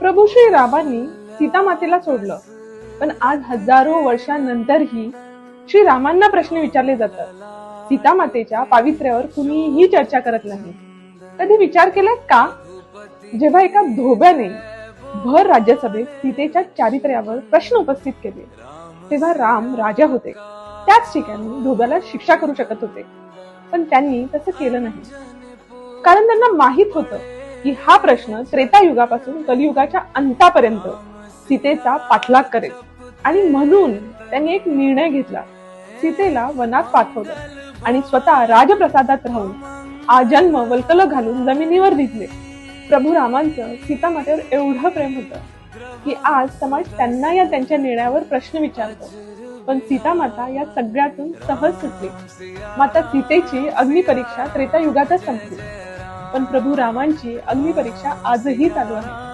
प्रभू श्री रामांनी सीता मातेला सोडलं, पण आज हजारो वर्षांनंतरही श्री रामांना प्रश्न विचारले जातात। सीता मातेच्या पावित्र्यावर कुणीही चर्चा करत नाही। कधी विचार केलाय का, जेव्हा एका धोब्याने भर राज्यसभेत सीतेच्या चारित्र्यावर प्रश्न उपस्थित केले, तेव्हा राम राजा होते, त्याच ठिकाणी धोब्याला शिक्षा करू शकत होते, पण त्यांनी तसं केलं नाही। कारण त्यांना माहित होतं की हा प्रश्न त्रेतायुगापासून कलियुगाच्या अंतापर्यंत सीतेचा पाठलाग करेल, आणि म्हणून त्यांनी एक निर्णय घेतला। सीतेला वनात पाठवलं आणि स्वतः राजप्रसादात राहून आजन्म वल्कल घालून जमिनीवर दिसले। प्रभू रामांचं सीता मातेवर एवढं प्रेम होतं की आज समाज त्यांना या त्यांच्या निर्णयावर प्रश्न विचारतो, पण सीता माता या सगळ्यातून सहज सुटली। माता सीतेची अग्निपरीक्षा त्रेतायुगातच संपली, पण प्रभू रामांची अग्निपरीक्षा आजही चालू आहे।